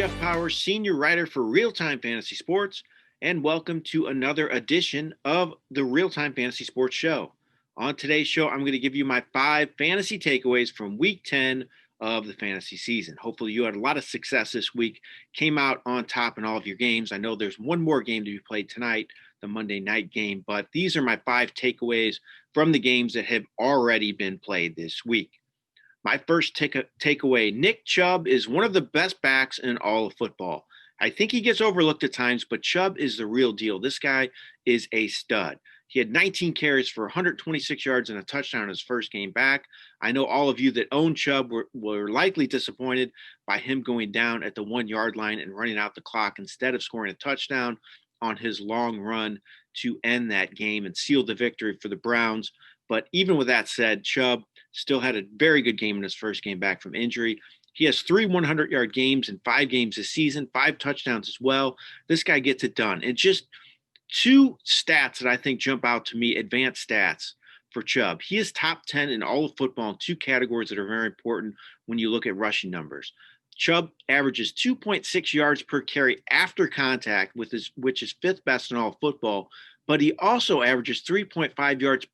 Jeff Paur, senior writer for RealTime Fantasy Sports, and welcome to another edition of the RealTime Fantasy Sports Show. On today's show, I'm going to give you my 5 fantasy takeaways from Week 10 of the fantasy season. Hopefully you had a lot of success this week, came out on top in all of your games. I know there's one more game to be played tonight, the Monday night game, but these are my 5 takeaways from the games that have already been played this week. My first takeaway, Nick Chubb is one of the best backs in all of football. I think he gets overlooked at times, but Chubb is the real deal. This guy is a stud. He had 19 carries for 126 yards and a touchdown in his first game back. I know all of you that own Chubb were likely disappointed by him going down at the 1-yard line and running out the clock instead of scoring a touchdown on his long run to end that game and seal the victory for the Browns. But even with that said, Chubb still had a very good game in his first game back from injury. He has 3 100-yard games in 5 games this season, 5 touchdowns as well. This guy gets it done. And just 2 stats that I think jump out to me, advanced stats for Chubb. He is top 10 in all of football in 2 categories that are very important when you look at rushing numbers. Chubb averages 2.6 yards per carry after contact, which is 5th best in all of football, but he also averages 3.5 yards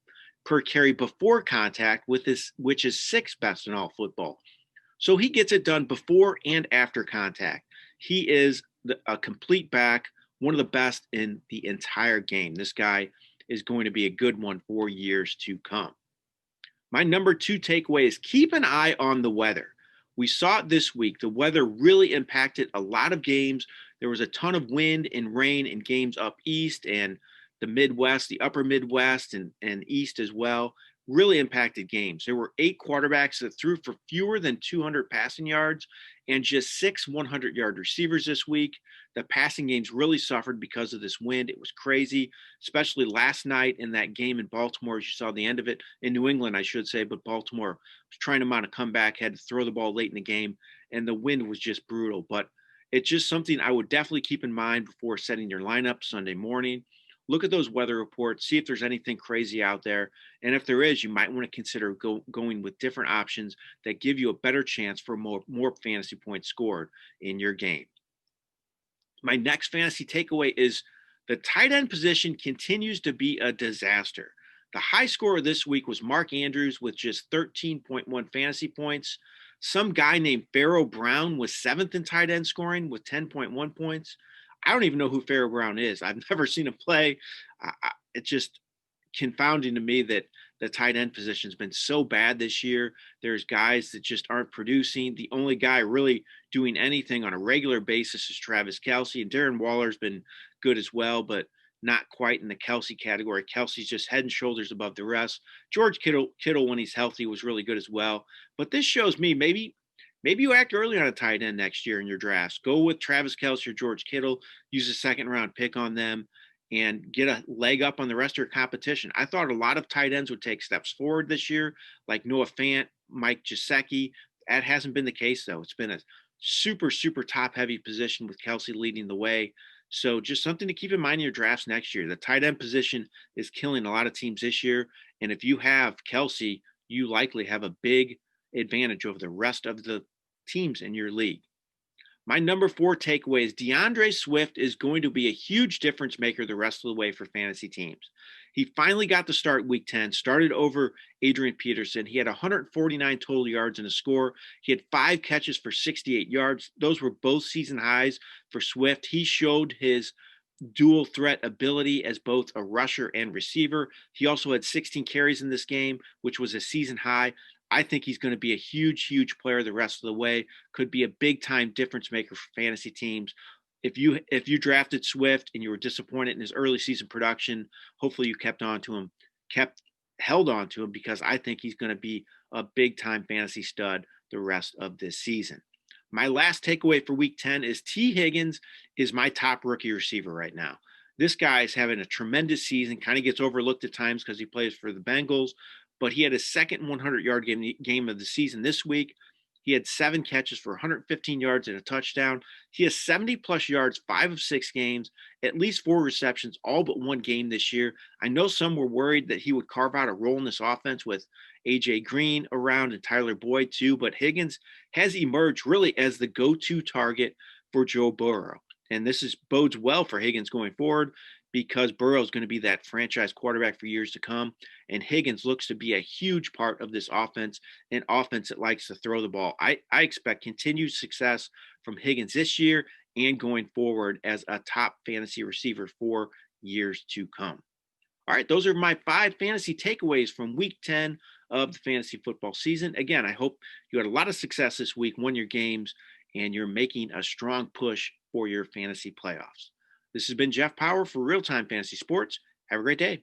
per carry before contact, which is 6th best in all football. So he gets it done before and after contact. He is a complete back, one of the best in the entire game. This guy is going to be a good one for years to come. My number 2 takeaway is keep an eye on the weather. We saw it this week. The weather really impacted a lot of games. There was a ton of wind and rain in games up east and the Midwest, the upper Midwest and East as well, really impacted games. There were 8 quarterbacks that threw for fewer than 200 passing yards and just 6 100-yard receivers this week. The passing games really suffered because of this wind. It was crazy, especially last night in that game in Baltimore, as you saw the end of it. In New England, I should say, but Baltimore was trying to mount a comeback, had to throw the ball late in the game, and the wind was just brutal. But it's just something I would definitely keep in mind before setting your lineup Sunday morning. Look at those weather reports, see if there's anything crazy out there. And if there is, you might want to consider going with different options that give you a better chance for more fantasy points scored in your game. My next fantasy takeaway is the tight end position continues to be a disaster. The high scorer this week was Mark Andrews with just 13.1 fantasy points. Some guy named Pharaoh Brown was 7th in tight end scoring with 10.1 points. I don't even know who Pharaoh Brown is. I've never seen him play. It's just confounding to me that the tight end position has been so bad this year. There's guys that just aren't producing. The only guy really doing anything on a regular basis is Travis Kelce, and Darren Waller's been good as well, but not quite in the Kelce category. Kelce's just head and shoulders above the rest. George Kittle, when he's healthy, was really good as well. But this shows me maybe you act early on a tight end next year in your drafts. Go with Travis Kelce or George Kittle, use a 2nd-round pick on them, and get a leg up on the rest of your competition. I thought a lot of tight ends would take steps forward this year, like Noah Fant, Mike Gesicki. That hasn't been the case, though. It's been a super, super top-heavy position with Kelce leading the way. So just something to keep in mind in your drafts next year. The tight end position is killing a lot of teams this year, and if you have Kelce, you likely have a big advantage over the rest of the teams in your league. My number 4 takeaway is DeAndre Swift is going to be a huge difference maker the rest of the way for fantasy teams. He finally got to start week 10, started over Adrian Peterson. He had 149 total yards and a score. He had 5 catches for 68 yards. Those were both season highs for Swift. He showed his dual threat ability as both a rusher and receiver. He also had 16 carries in this game, which was a season high. I think he's going to be a huge, huge player the rest of the way. Could be a big-time difference maker for fantasy teams. If you drafted Swift and you were disappointed in his early season production, hopefully you held on to him because I think he's going to be a big-time fantasy stud the rest of this season. My last takeaway for Week 10 is T. Higgins is my top rookie receiver right now. This guy is having a tremendous season, kind of gets overlooked at times because he plays for the Bengals, but he had his 2nd 100-yard game of the season this week. He had 7 catches for 115 yards and a touchdown. He has 70-plus yards, 5 of 6 games, at least 4 receptions, all but 1 game this year. I know some were worried that he would carve out a role in this offense with A.J. Green around and Tyler Boyd too, but Higgins has emerged really as the go-to target for Joe Burrow. And this is bodes well for Higgins going forward because Burrow is going to be that franchise quarterback for years to come. And Higgins looks to be a huge part of this offense, an offense that likes to throw the ball. I expect continued success from Higgins this year and going forward as a top fantasy receiver for years to come. All right, those are my 5 fantasy takeaways from week 10 of the fantasy football season. Again, I hope you had a lot of success this week, won your games, and you're making a strong push for your fantasy playoffs. This has been Jeff Paur for RealTime Fantasy Sports. Have a great day.